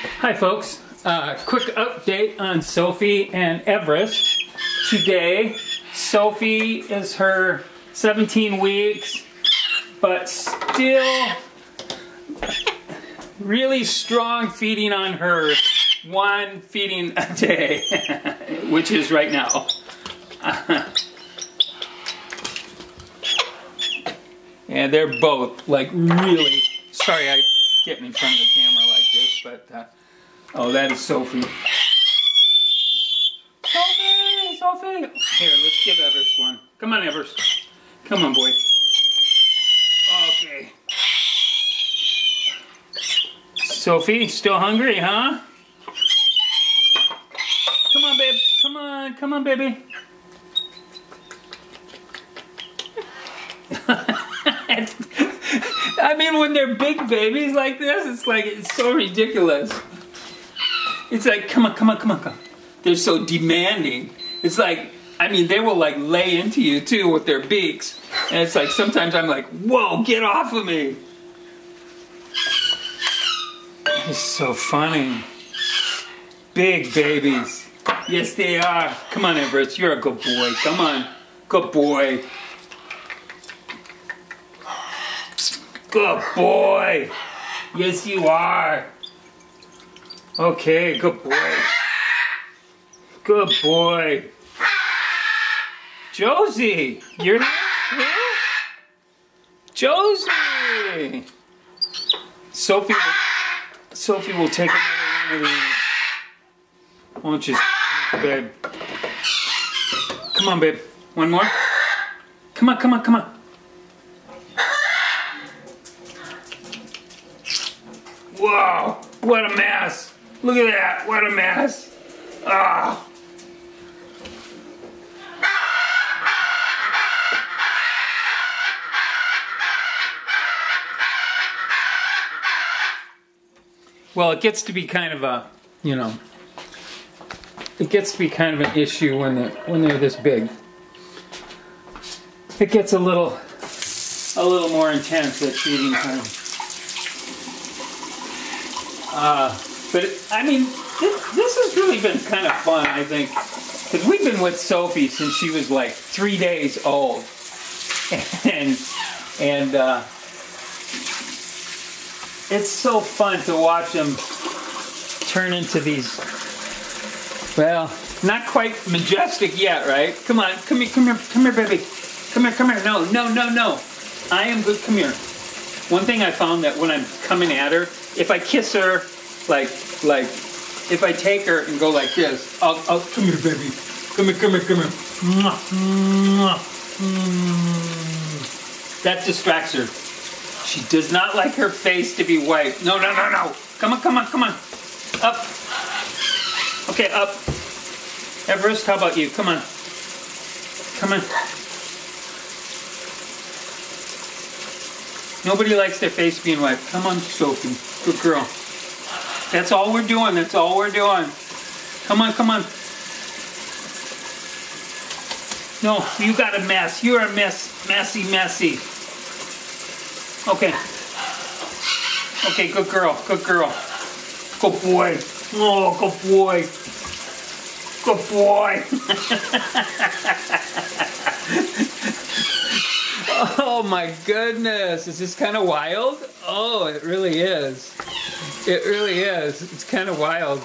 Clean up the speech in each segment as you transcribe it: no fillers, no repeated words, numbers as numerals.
Hi folks, quick update on Sophie and Everest. Today, Sophie is her 17 weeks, but still really strong feeding on her one feeding a day, which is right now. And they're both like really, sorry I get in front of the camera like this, but oh, that is Sophie. Sophie! Here, let's give Everest one. Come on, Everest. Come on, boy. Okay. Sophie, still hungry, huh? Come on, babe. Come on, baby. I mean, when they're big babies like this, it's so ridiculous. It's like, come on. They're so demanding. It's like, I mean, they will like lay into you too with their beaks. And it's like, sometimes I'm like, whoa, get off of me. It's so funny. Big babies. Yes, they are. Come on, Everest, you're a good boy. Come on, good boy. Good boy. Yes, you are. Okay, good boy. Good boy. Josie, you're not here? Josie. Sophie will take another one of these. Won't you, babe? Come on, babe. One more. Come on. Whoa, what a mess. Look at that, what a mess. Ah. Well, it gets to be kind of a, you know, it gets to be kind of an issue when they're this big. It gets a little more intense at feeding time. But I mean, this has really been kind of fun, I think, because we've been with Sophie since she was like 3 days old, and it's so fun to watch them turn into these. Well, not quite majestic yet, right? Come on, come here, baby, come here. No. I am good. Come here. One thing I found that when I'm coming at her, if I kiss her, like if I take her and go like this, I'll come here, baby. Come here. That distracts her. She does not like her face to be white. No. Come on. Up. Okay, up. Everest, how about you? Come on. Nobody likes their face being white. Come on, Sophie. Good girl. That's all we're doing. Come on. No, you got a mess. You're a mess. Messy. Okay, good girl. Good boy. Oh, good boy. Oh my goodness, is this kind of wild? Oh, it really is. It's kind of wild.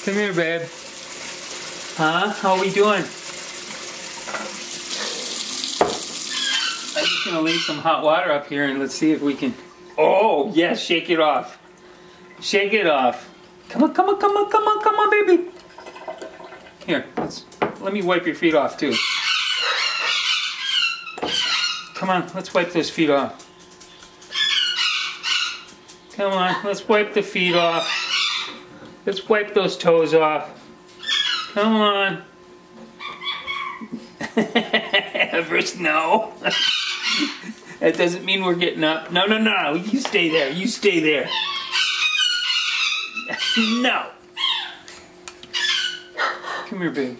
Come here, babe. Huh? How are we doing? I'm just gonna leave some hot water up here and let's see if we can. Oh, yes, shake it off. Come on, baby. Here, let me wipe your feet off too. Come on, let's wipe those feet off. Come on, let's wipe the feet off. Let's wipe those toes off. Come on. Everest, no. That doesn't mean we're getting up. No. You stay there. No. Come here, babe.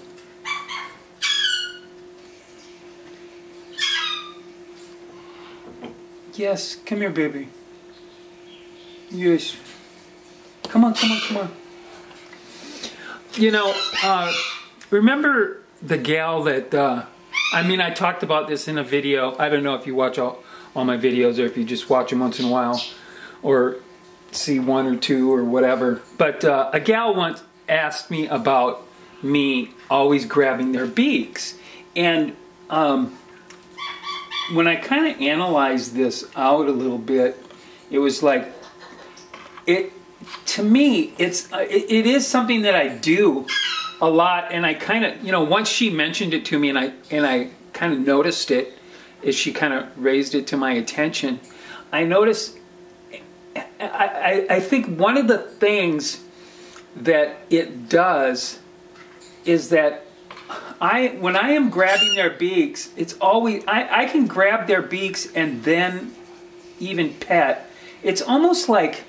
Yes, come here, baby. Yes. Come on, come on, come on. You know, remember the gal that, I mean, I talked about this in a video. I don't know if you watch all my videos or if you just watch them once in a while or see one or two or whatever. But a gal once asked me about me always grabbing their beaks. And when I kind of analyzed this out a little bit, it was like, to me, it is something that I do a lot, and I kind of, you know, once she mentioned it to me, and I kind of noticed it as she kind of raised it to my attention. I noticed, I think one of the things that it does is that when I am grabbing their beaks, it's always, I can grab their beaks and then even pet. It's almost like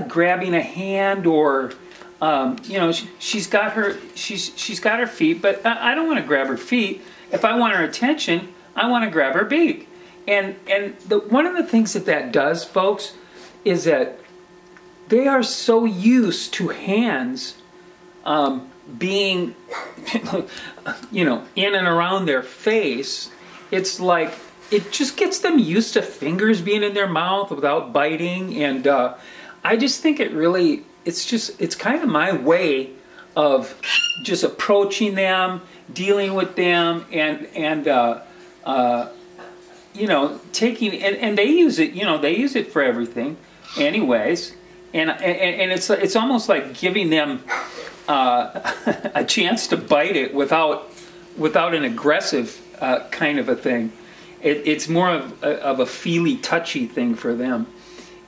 grabbing a hand, or you know, she's got her feet, but I don't want to grab her feet. If I want her attention, I want to grab her beak. And one of the things that does, folks, is that they are so used to hands being, you know, in and around their face. It's like, it just gets them used to fingers being in their mouth without biting. And I just think it's kind of my way of just approaching them, dealing with them, and you know, taking, and they use it, you know, they use it for everything anyways. And it's almost like giving them a chance to bite it without an aggressive kind of a thing. It's more of a feely, touchy thing for them.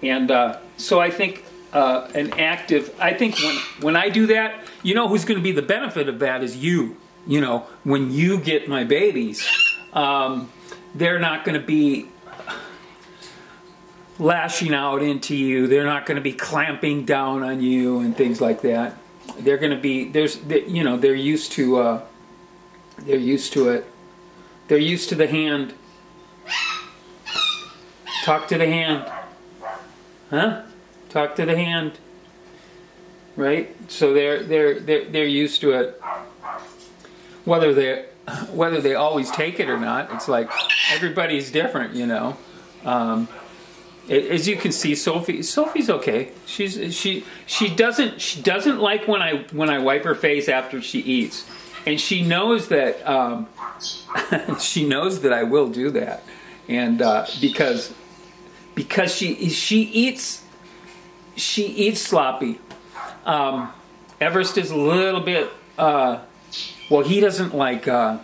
And so I think I think when I do that, you know who's going to be the benefit of that is you. You know, when you get my babies, they're not going to be lashing out into you. They're not going to be clamping down on you and things like that. They're going to be, you know, they're used to it. They're used to the hand. Talk to the hand. Huh? Talk to the hand. Right? So they're used to it. Whether they always take it or not, it's like everybody's different, you know. As you can see, Sophie's okay. She doesn't like when I wipe her face after she eats, and she knows that she knows that I will do that, and because she eats sloppy. Everest is a little bit. Well, he doesn't like. Well,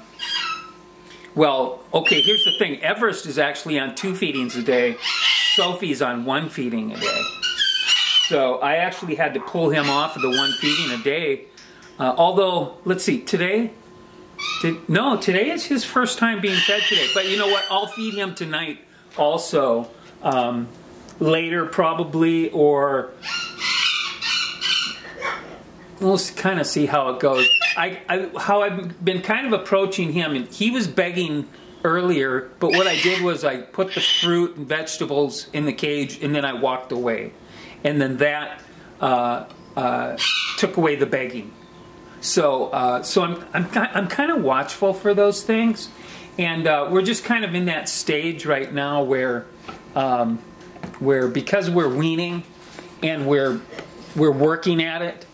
okay. Here's the thing. Everest is actually on 2 feedings a day. Sophie's on 1 feeding a day. So I actually had to pull him off of the 1 feeding a day. Although, let's see, today is his first time being fed today. But you know what? I'll feed him tonight also. Later probably, or we'll kind of see how it goes. How I've been kind of approaching him, and he was begging earlier, but what I did was I put the fruit and vegetables in the cage, and then I walked away, and then that took away the begging. So I'm kind of watchful for those things, and we're just kind of in that stage right now where because we're weaning and we're working at it.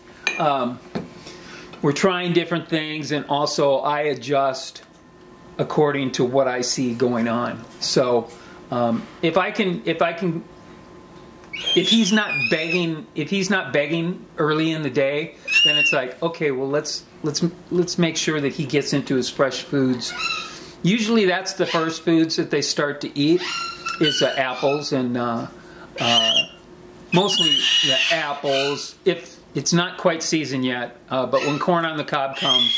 We're trying different things, and also I adjust according to what I see going on. So if he's not begging early in the day, then it's like, okay, well let's make sure that he gets into his fresh foods. Usually that's the first foods that they start to eat is apples, and mostly the apples. If it's not quite seasoned yet, but when corn on the cob comes,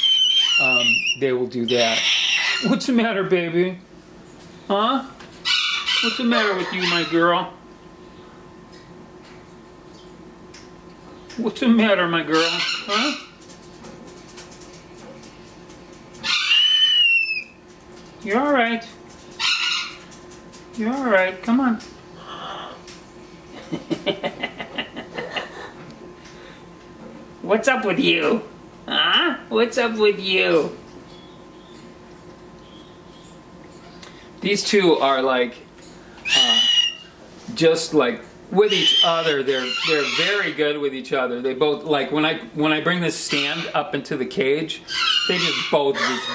they will do that. What's the matter, baby? Huh? What's the matter with you, my girl? What's the matter, my girl? Huh? You're all right. You're all right. Come on. What's up with you? Huh? What's up with you? These two are like, just like with each other. They're very good with each other. They both like when I bring this stand up into the cage, they just both just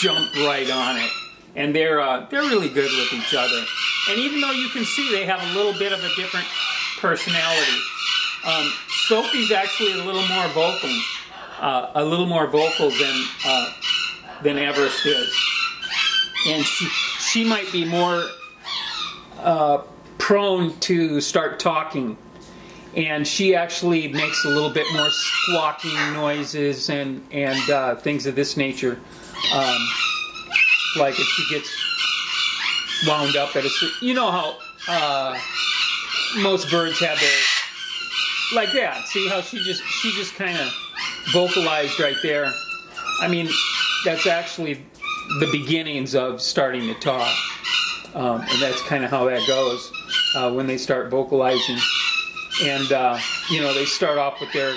jump right on it, and they're really good with each other. And even though you can see they have a little bit of a different personality, Sophie's actually a little more vocal than Everest is, and she might be more prone to start talking, and she actually makes a little bit more squawking noises and things of this nature. Like if she gets wound up at you know how most birds have their, like that. See how she just kind of vocalized right there. I mean, that's actually the beginnings of starting to talk, and that's kind of how that goes when they start vocalizing. And you know, they start off with their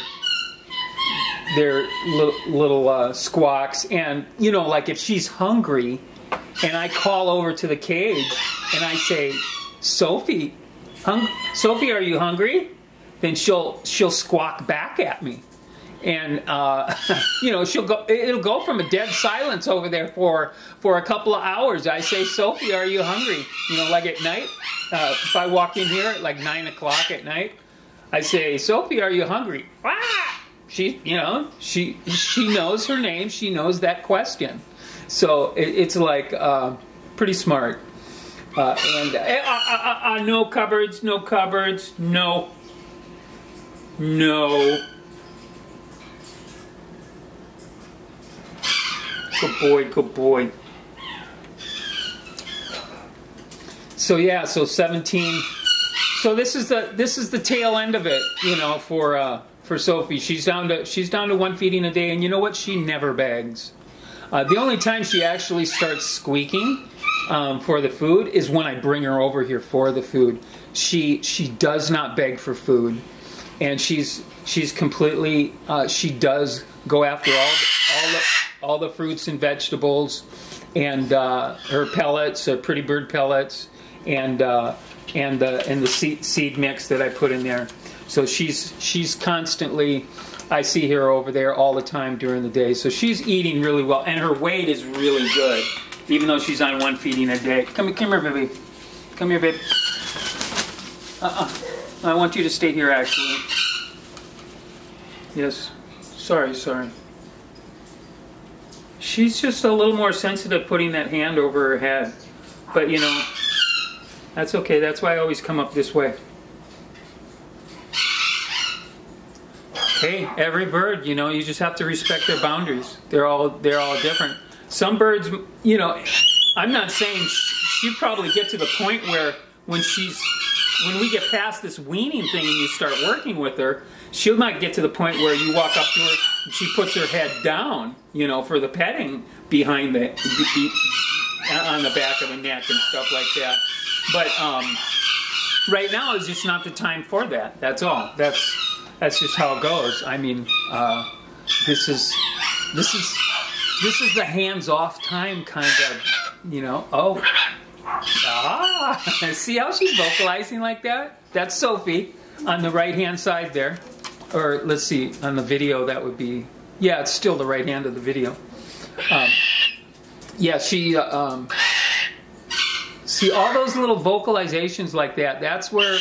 little squawks, and you know, like if she's hungry, and I call over to the cage and I say, Sophie, Sophie, are you hungry? Then she'll squawk back at me, and you know, it'll go from a dead silence over there for a couple of hours. I say, Sophie, are you hungry? You know, like at night, if I walk in here at like 9 o'clock at night, I say, Sophie, are you hungry? Ah! She knows her name. She knows that question. So it's like pretty smart. And no cupboards, no cupboards, no. Good boy, good boy. So yeah, so 17. So this is the tail end of it, you know, for Sophie. She's down to 1 feeding a day, and you know what? She never begs. The only time she actually starts squeaking for the food is when I bring her over here for the food. She does not beg for food, and she's completely she does go after all the fruits and vegetables, and her pellets, pretty bird pellets, and the seed mix that I put in there. So she's constantly, I see her over there all the time during the day. So she's eating really well, and her weight is really good, even though she's on 1 feeding a day. Come here, baby. Come here, babe. I want you to stay here, actually. Yes. Sorry. She's just a little more sensitive putting that hand over her head. But, you know, that's okay. That's why I always come up this way. Hey, every bird, you know, you just have to respect their boundaries. They're all different. Some birds, you know, I'm not saying she'd probably get to the point where when we get past this weaning thing and you start working with her, she'll not get to the point where you walk up to her and she puts her head down, you know, for the petting behind on the back of the neck and stuff like that. But right now is just not the time for that. That's all. That's just how it goes. I mean, this is the hands-off time kind of, you know. Oh, see how she's vocalizing like that? That's Sophie on the right-hand side there. Or let's see, on the video that would be, yeah, it's still the right hand of the video. Yeah, she, see all those little vocalizations like that. That's where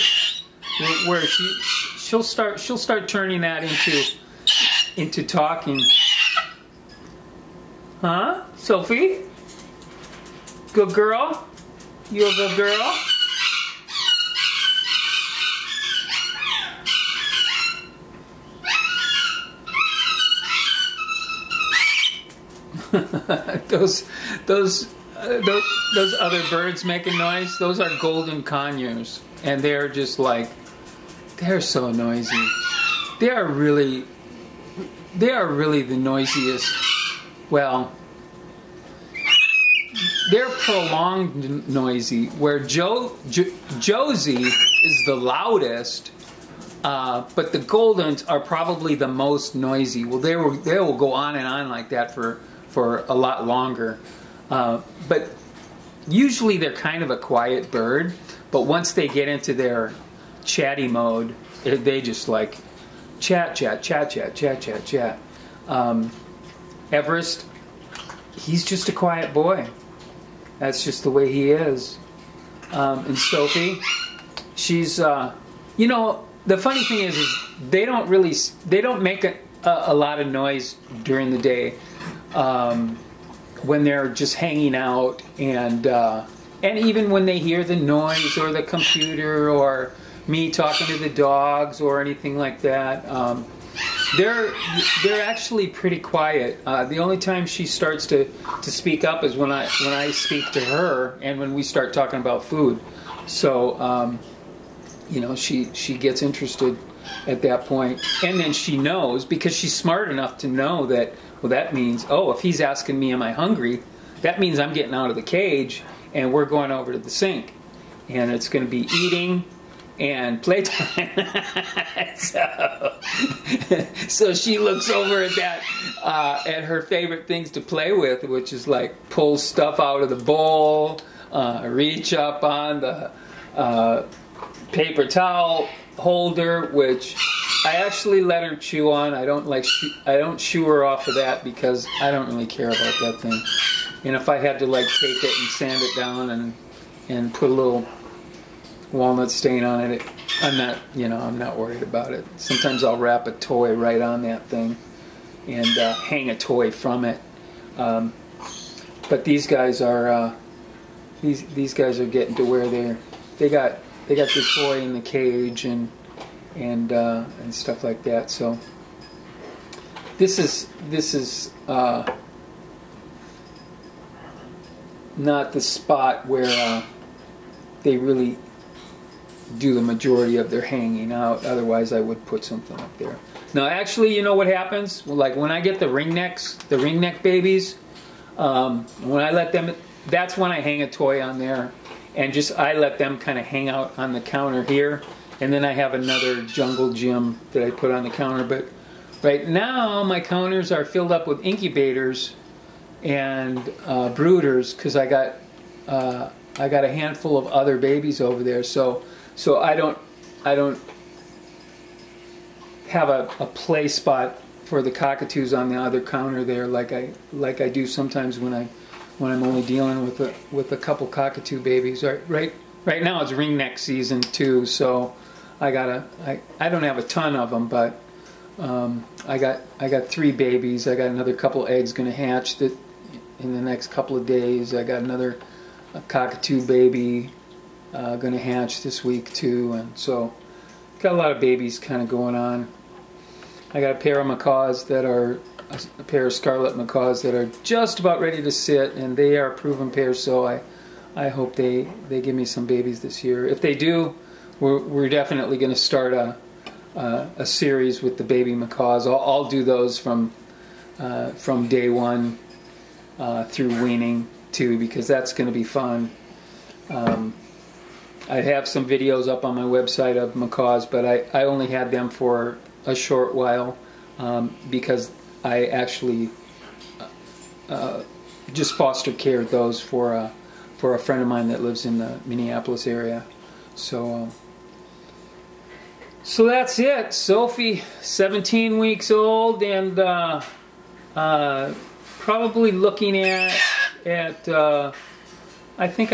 she'll start turning that into talking. Huh, Sophie? Good girl? You a good girl? those other birds making noise, those are golden conures, and they're just like, they're so noisy. They are really the noisiest. Well, they're prolonged noisy, where Josie is the loudest, But the Goldens are probably the most noisy. Well, they will go on and on like that for a lot longer. But usually they're kind of a quiet bird. But once they get into their chatty mode, they just like chat, chat, chat, chat, chat, chat, chat. Everest, he's just a quiet boy. That's just the way he is. And Sophie, she's, you know, the funny thing is they don't make a lot of noise during the day when they're just hanging out, and even when they hear the noise or the computer or me talking to the dogs or anything like that. They're actually pretty quiet. The only time she starts to speak up is when I speak to her and when we start talking about food. So you know, she gets interested at that point, and then she knows, because she's smart enough to know that, well, that means, oh, if he's asking me am I hungry, that means I'm getting out of the cage and we're going over to the sink, and it's going to be eating and playtime. So she looks over at that, at her favorite things to play with, which is like pull stuff out of the bowl, reach up on the paper towel holder, which I actually let her chew on. I don't shoo her off of that because I don't really care about that thing. And if I had to like take it and sand it down and put a little walnut stain on it, I'm not worried about it. Sometimes I'll wrap a toy right on that thing and hang a toy from it. But these guys are these guys are getting to where they got the toy in the cage and stuff like that. So this is not the spot where they really do the majority of their hanging out. Otherwise, I would put something up there. Now, actually, you know what happens? Well, like when I get the ringneck babies, when I let them, that's when I hang a toy on there, and I let them kind of hang out on the counter here, and then I have another jungle gym that I put on the counter. But right now, my counters are filled up with incubators and brooders, because I got a handful of other babies over there. So I don't have a play spot for the cockatoos on the other counter there, like I do sometimes when I'm only dealing with a couple cockatoo babies. Right now it's ringneck season too, so I don't have a ton of them, but I got 3 babies. I got another couple eggs going to hatch that in the next couple of days. I got another cockatoo baby going to hatch this week too, and so got a lot of babies kind of going on. I got a pair of macaws that are a pair of scarlet macaws that are just about ready to sit, and they are proven pairs. So I hope they give me some babies this year. If they do, we're definitely going to start a series with the baby macaws. I'll do those from day one through weaning too, because that's going to be fun. I have some videos up on my website of macaws, but I only had them for a short while because I actually just foster cared those for a friend of mine that lives in the Minneapolis area. So that's it. Sophie, 17 weeks old, and probably looking at I think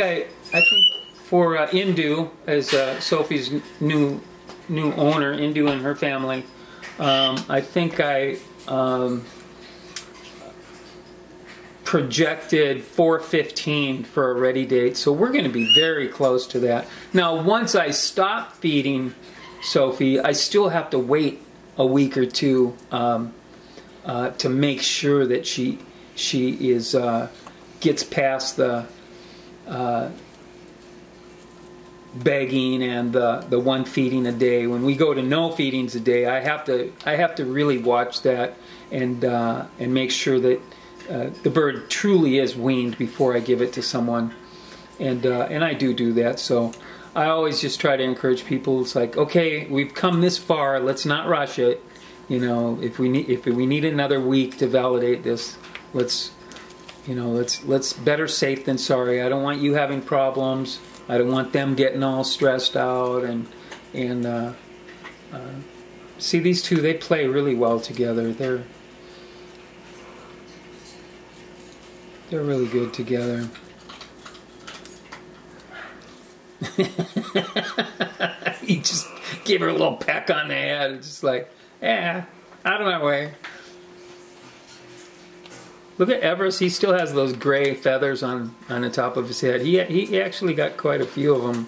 for Indu, as Sophie's new owner, Indu and her family, I think I projected 4/15 for a ready date, so we're going to be very close to that. Now, once I stop feeding Sophie, I still have to wait a week or two to make sure that she is gets past the begging and the one feeding a day. When we go to no feedings a day, I have to really watch that and make sure that the bird truly is weaned before I give it to someone, and I do that. So I always just try to encourage people. It's like, okay, we've come this far. Let's not rush it. You know, if we need another week to validate this, let's better safe than sorry. I don't want you having problems. I don't want them getting all stressed out. And see, these two, they play really well together. They're really good together. He just gave her a little peck on the head. It's just like, yeah, out of my way. Look at Everest. He still has those gray feathers on the top of his head. He actually got quite a few of them.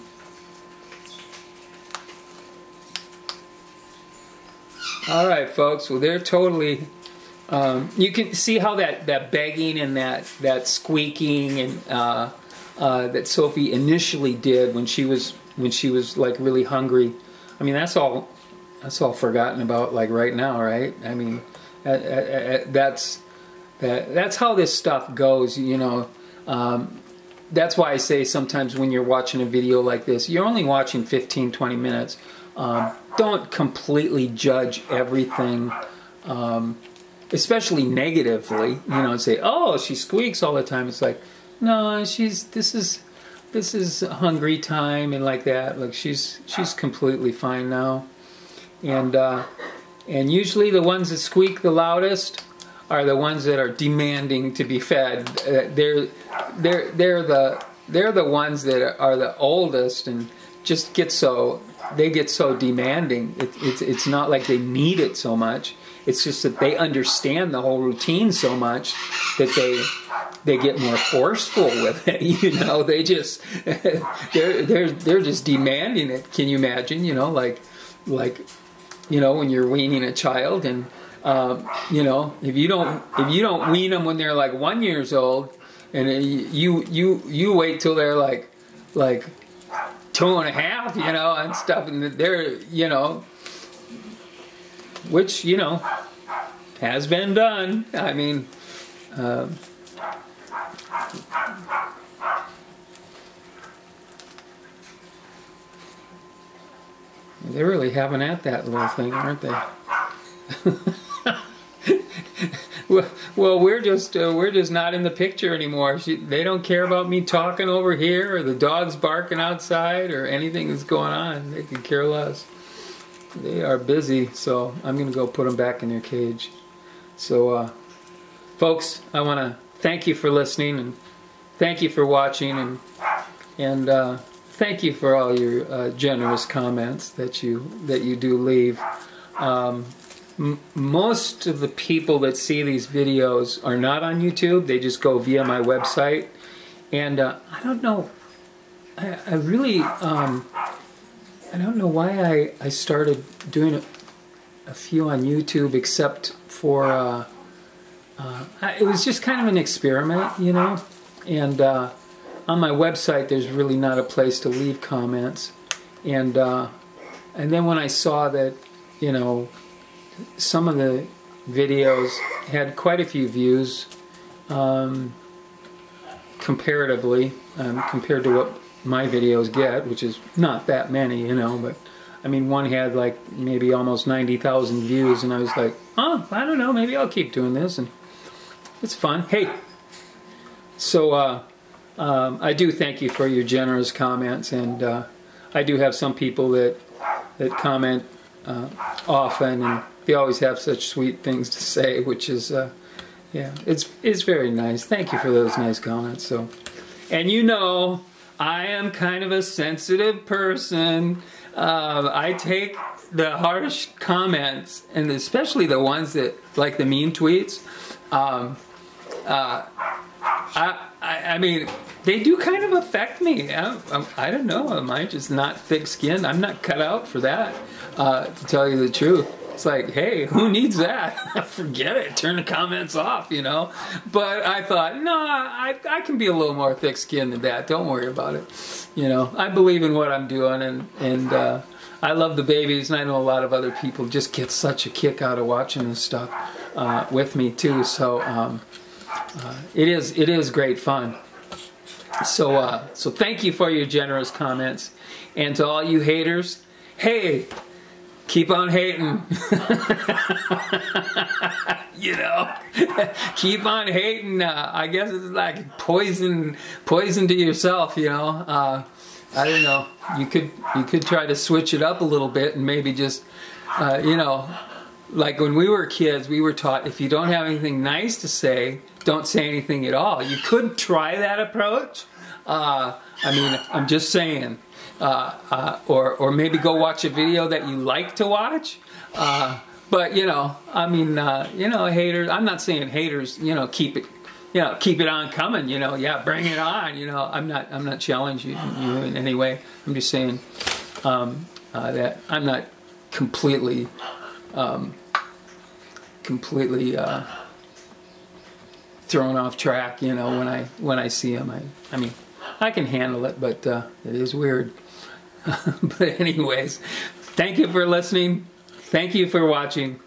All right, folks. Well, they're totally. You can see how that begging and that squeaking and that Sophie initially did when she was like really hungry. I mean, that's all forgotten about like right now, right? I mean, that's how this stuff goes, you know. That's why I say sometimes when you're watching a video like this, you're only watching 15-20 minutes. Don't completely judge everything, especially negatively, you know, and say, oh, she squeaks all the time. It's like, no, this is hungry time and like that. Look, she's completely fine now. And usually the ones that squeak the loudest are the ones that are demanding to be fed. They're the ones that are the oldest and just get so demanding. It's not like they need it so much. It's just that they understand the whole routine so much that they get more forceful with it. You know, they just they're just demanding it. Can you imagine? You know, like you know, when you're weaning a child, and you know, if you don't wean them when they're like 1 year old, and you wait till they're like 2.5, you know, and stuff, and they're, you know, which, you know, has been done. I mean, they're really having at that little thing, aren't they? Well, we're just not in the picture anymore. They don't care about me talking over here or the dogs barking outside or anything that's going on. They could care less. They are busy, so I'm going to go put them back in their cage. So, folks, I want to thank you for listening, and thank you for watching, and thank you for all your generous comments that you do leave. Most of the people that see these videos are not on YouTube. They just go via my website, and I don't know. I really I don't know why I started doing a few on YouTube, except for it was just kind of an experiment, you know. And on my website, there's really not a place to leave comments. And then when I saw that, you know, some of the videos had quite a few views comparatively, compared to what my videos get, which is not that many, you know, but I mean, one had like maybe almost 90,000 views, and I was like, oh, I don't know, maybe I'll keep doing this, and it's fun. Hey, so I do thank you for your generous comments, and I do have some people that comment often, and they always have such sweet things to say, which is yeah, it's very nice. Thank you for those nice comments. So, and you know, I am kind of a sensitive person. I take the harsh comments, and especially the ones that, like the mean tweets, I mean, they do kind of affect me. I don't know, am I just not thick-skinned? I'm not cut out for that, to tell you the truth. It's like, hey, who needs that? Forget it, turn the comments off, you know. But I thought, no, I can be a little more thick-skinned than that. Don't worry about it. You know, I believe in what I'm doing, and I love the babies, and I know a lot of other people just get such a kick out of watching this stuff with me too. So it is great fun. So thank you for your generous comments, And to all you haters, hey, keep on hating. You know, keep on hating. I guess it's like poison to yourself. You know, I don't know. You could try to switch it up a little bit and maybe just, you know, like when we were kids, we were taught if you don't have anything nice to say, don't say anything at all. You could try that approach. I mean, I'm just saying. Or maybe go watch a video that you like to watch. But you know, I mean, you know, haters. I'm not saying haters. You know, keep it on coming. You know, yeah, bring it on. You know, I'm not challenging you in any way. I'm just saying that I'm not completely thrown off track. You know, when I see them, I mean, I can handle it, but it is weird. But anyways, thank you for listening. Thank you for watching.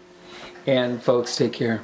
And folks, take care.